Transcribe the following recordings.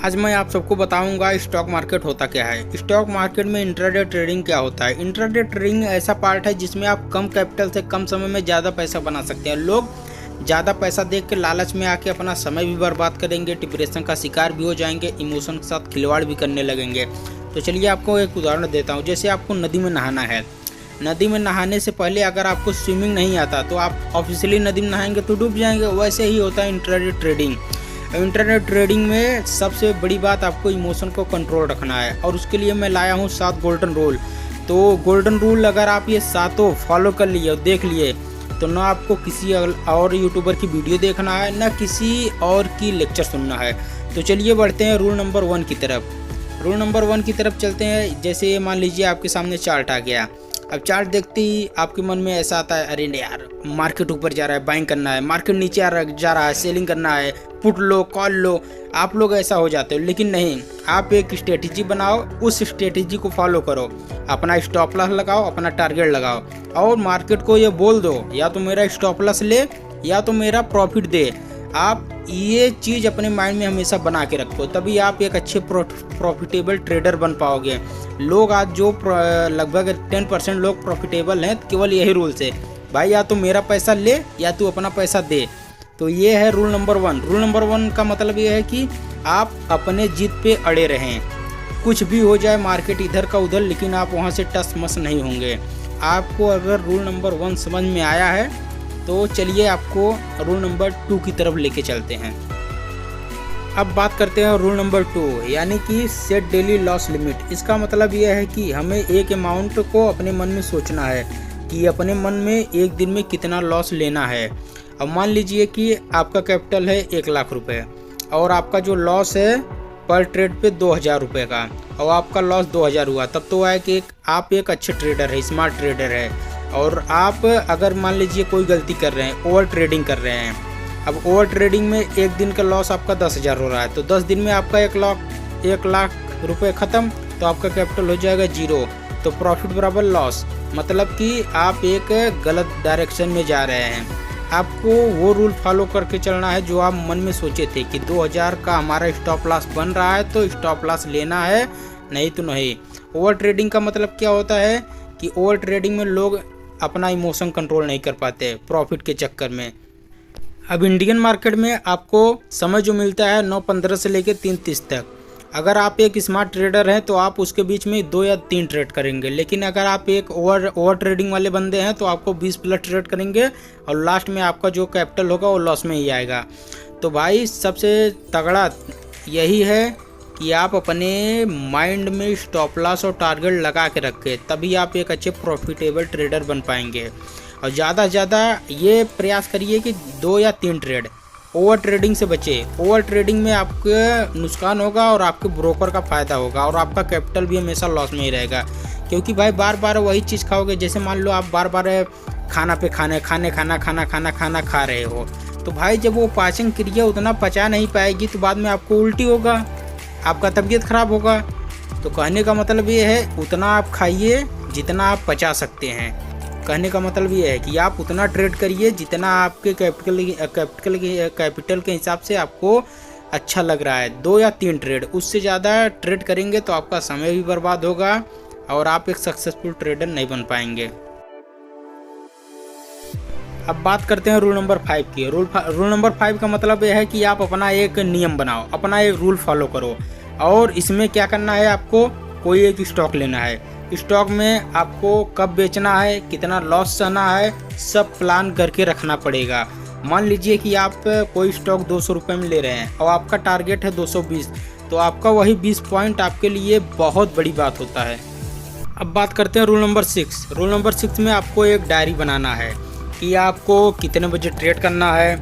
आज मैं आप सबको बताऊंगा स्टॉक मार्केट होता क्या है। स्टॉक मार्केट में इंट्राडे ट्रेडिंग क्या होता है। इंट्राडे ट्रेडिंग ऐसा पार्ट है जिसमें आप कम कैपिटल से कम समय में ज़्यादा पैसा बना सकते हैं। लोग ज़्यादा पैसा देख के लालच में आके अपना समय भी बर्बाद करेंगे, डिप्रेशन का शिकार भी हो जाएंगे, इमोशन के साथ खिलवाड़ भी करने लगेंगे। तो चलिए आपको एक उदाहरण देता हूँ। जैसे आपको नदी में नहाना है, नदी में नहाने से पहले अगर आपको स्विमिंग नहीं आता तो आप ऑफिशियली नदी में नहाएंगे तो डूब जाएंगे। वैसे ही होता है इंट्राडे ट्रेडिंग। इंटरनेट ट्रेडिंग में सबसे बड़ी बात आपको इमोशन को कंट्रोल रखना है, और उसके लिए मैं लाया हूँ 7 गोल्डन रूल। तो गोल्डन रूल अगर आप ये सातों फॉलो कर लिए और देख लिए तो ना आपको किसी और यूट्यूबर की वीडियो देखना है, ना किसी और की लेक्चर सुनना है। तो चलिए बढ़ते हैं रूल नंबर 1 की तरफ। रूल नंबर 1 की तरफ चलते हैं। जैसे मान लीजिए आपके सामने चार्ट आ गया। अब चार्ट देखते ही आपके मन में ऐसा आता है, अरे यार मार्केट ऊपर जा रहा है, बाइंग करना है, मार्केट नीचे जा रहा है, सेलिंग करना है, पुट लो कॉल लो। आप लोग ऐसा हो जाते हो, लेकिन नहीं, आप एक स्ट्रेटेजी बनाओ, उस स्ट्रेटेजी को फॉलो करो, अपना स्टॉप लॉस लगाओ, अपना टारगेट लगाओ, और मार्केट को ये बोल दो या तो मेरा स्टॉप लॉस ले या तो मेरा प्रॉफिट दे। आप ये चीज़ अपने माइंड में हमेशा बना के रखो, तभी आप एक अच्छे प्रॉफिटेबल ट्रेडर बन पाओगे। लोग आज जो लगभग 10% लोग प्रॉफिटेबल हैं केवल यही रूल से, भाई या तो मेरा पैसा ले या तू अपना पैसा दे। तो ये है रूल नंबर 1। रूल नंबर 1 का मतलब ये है कि आप अपने जिद पे अड़े रहें, कुछ भी हो जाए मार्केट इधर का उधर, लेकिन आप वहाँ से टस मस नहीं होंगे। आपको अगर रूल नंबर 1 समझ में आया है तो चलिए आपको रूल नंबर 2 की तरफ लेके चलते हैं। अब बात करते हैं रूल नंबर 2, यानी कि सेट डेली लॉस लिमिट। इसका मतलब यह है कि हमें एक अमाउंट को अपने मन में सोचना है कि अपने मन में एक दिन में कितना लॉस लेना है। अब मान लीजिए कि आपका कैपिटल है 1 लाख रुपए और आपका जो लॉस है पर ट्रेड पे 2000 रुपये का, और आपका लॉस 2000 हुआ, तब तो है कि आप एक अच्छे ट्रेडर है, स्मार्ट ट्रेडर है। और आप अगर मान लीजिए कोई गलती कर रहे हैं, ओवर ट्रेडिंग कर रहे हैं। अब ओवर ट्रेडिंग में एक दिन का लॉस आपका 10,000 हो रहा है, तो 10 दिन में आपका 1 लाख रुपए ख़त्म, तो आपका कैपिटल हो जाएगा 0। तो प्रॉफिट बराबर लॉस, मतलब कि आप एक गलत डायरेक्शन में जा रहे हैं। आपको वो रूल फॉलो करके चलना है जो आप मन में सोचे थे कि 2000 का हमारा स्टॉप लॉस बन रहा है तो स्टॉप लॉस लेना है, नहीं तो नहीं। ओवर ट्रेडिंग का मतलब क्या होता है कि ओवर ट्रेडिंग में लोग अपना इमोशन कंट्रोल नहीं कर पाते प्रॉफिट के चक्कर में। अब इंडियन मार्केट में आपको समय जो मिलता है 9:15 से लेकर 3:30 तक। अगर आप एक स्मार्ट ट्रेडर हैं तो आप उसके बीच में 2 या 3 ट्रेड करेंगे, लेकिन अगर आप एक ओवर ट्रेडिंग वाले बंदे हैं तो आपको 20+ ट्रेड करेंगे और लास्ट में आपका जो कैपिटल होगा वो लॉस में ही आएगा। तो भाई सबसे तगड़ा यही है कि आप अपने माइंड में स्टॉप लॉस और टारगेट लगा के रखें, तभी आप एक अच्छे प्रॉफिटेबल ट्रेडर बन पाएंगे। और ज़्यादा से ज़्यादा ये प्रयास करिए कि 2 या 3 ट्रेड। ओवर ट्रेडिंग से बचें। ओवर ट्रेडिंग में आपके नुकसान होगा और आपके ब्रोकर का फ़ायदा होगा, और आपका कैपिटल भी हमेशा लॉस में ही रहेगा, क्योंकि भाई बार बार वही चीज़ खाओगे। जैसे मान लो आप बार बार खाना खा रहे हो, तो भाई जब वो पाचन क्रिया उतना पचा नहीं पाएगी तो बाद में आपको उल्टी होगा, आपका तबीयत खराब होगा। तो कहने का मतलब ये है उतना आप खाइए जितना आप पचा सकते हैं। कहने का मतलब ये है कि आप उतना ट्रेड करिए जितना आपके कैपिटल के हिसाब से आपको अच्छा लग रहा है। 2 या 3 ट्रेड, उससे ज़्यादा ट्रेड करेंगे तो आपका समय भी बर्बाद होगा और आप एक सक्सेसफुल ट्रेडर नहीं बन पाएंगे। अब बात करते हैं रूल नंबर 5 की। रूल नंबर 5 का मतलब यह है कि आप अपना एक नियम बनाओ, अपना एक रूल फॉलो करो। और इसमें क्या करना है, आपको कोई एक स्टॉक लेना है। स्टॉक में आपको कब बेचना है, कितना लॉस सहना है, सब प्लान करके रखना पड़ेगा। मान लीजिए कि आप कोई स्टॉक 200 रुपये में ले रहे हैं और आपका टारगेट है 220, तो आपका वही 20 पॉइंट आपके लिए बहुत बड़ी बात होता है। अब बात करते हैं रूल नंबर 6। रूल नंबर 6 में आपको एक डायरी बनाना है कि आपको कितने बजे ट्रेड करना है,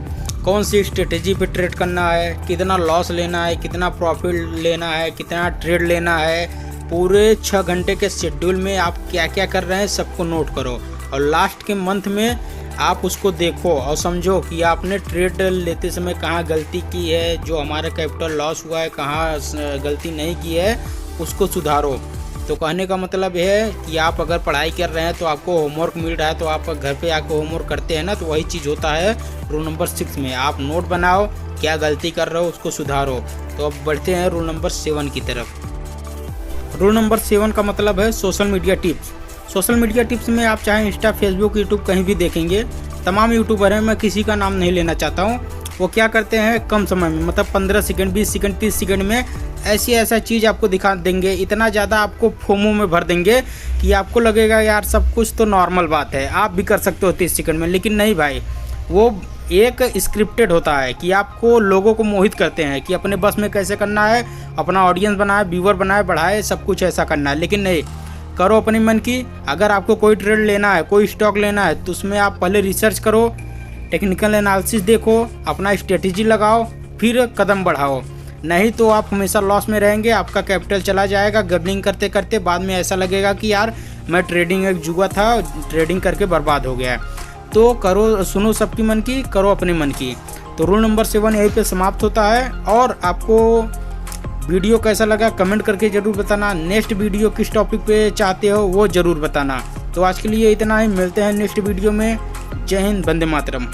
कौन सी स्ट्रेटेजी पे ट्रेड करना है, कितना लॉस लेना है, कितना प्रॉफिट लेना है, कितना ट्रेड लेना है। पूरे 6 घंटे के शेड्यूल में आप क्या क्या कर रहे हैं सबको नोट करो, और लास्ट के मंथ में आप उसको देखो और समझो कि आपने ट्रेड लेते समय कहाँ गलती की है, जो हमारा कैपिटल लॉस हुआ है कहाँ गलती नहीं की है, उसको सुधारो। तो कहने का मतलब है कि आप अगर पढ़ाई कर रहे हैं तो आपको होमवर्क मिल रहा है तो आप घर पे आकर होमवर्क करते हैं ना, तो वही चीज़ होता है रूल नंबर 6 में। आप नोट बनाओ क्या गलती कर रहे हो उसको सुधारो। तो अब बढ़ते हैं रूल नंबर 7 की तरफ। रूल नंबर 7 का मतलब है social media tips. Social media tips में आप चाहे इंस्टा, फेसबुक, यूट्यूब कहीं भी देखेंगे, तमाम यूट्यूबर हैं, मैं किसी का नाम नहीं लेना चाहता हूँ, वो क्या करते हैं कम समय में, मतलब 15 सेकंड, 20 सेकंड, 30 सेकंड में ऐसा चीज़ आपको दिखा देंगे, इतना ज़्यादा आपको फोमो में भर देंगे कि आपको लगेगा यार सब कुछ तो नॉर्मल बात है, आप भी कर सकते हो 30 सेकंड में। लेकिन नहीं भाई, वो एक स्क्रिप्टेड होता है कि आपको लोगों को मोहित करते हैं कि अपने बस में कैसे करना है, अपना ऑडियंस बनाए, व्यूअर बनाए, बढ़ाए, सब कुछ ऐसा करना है। लेकिन नहीं, करो अपने मन की। अगर आपको कोई ट्रेड लेना है, कोई स्टॉक लेना है, तो उसमें आप पहले रिसर्च करो, टेक्निकल एनालिसिस देखो, अपना स्ट्रेटेजी लगाओ, फिर कदम बढ़ाओ। नहीं तो आप हमेशा लॉस में रहेंगे, आपका कैपिटल चला जाएगा गैम्बलिंग करते करते। बाद में ऐसा लगेगा कि यार मैं ट्रेडिंग एक जुआ था, ट्रेडिंग करके बर्बाद हो गया। तो करो, सुनो सबकी मन की, करो अपने मन की। तो रूल नंबर 7 यहीं पे समाप्त होता है। और आपको वीडियो कैसा लगा कमेंट करके ज़रूर बताना। नेक्स्ट वीडियो किस टॉपिक पे चाहते हो वो ज़रूर बताना। तो आज के लिए इतना ही, मिलते हैं नेक्स्ट वीडियो में। जय हिंद, वंदे मातरम।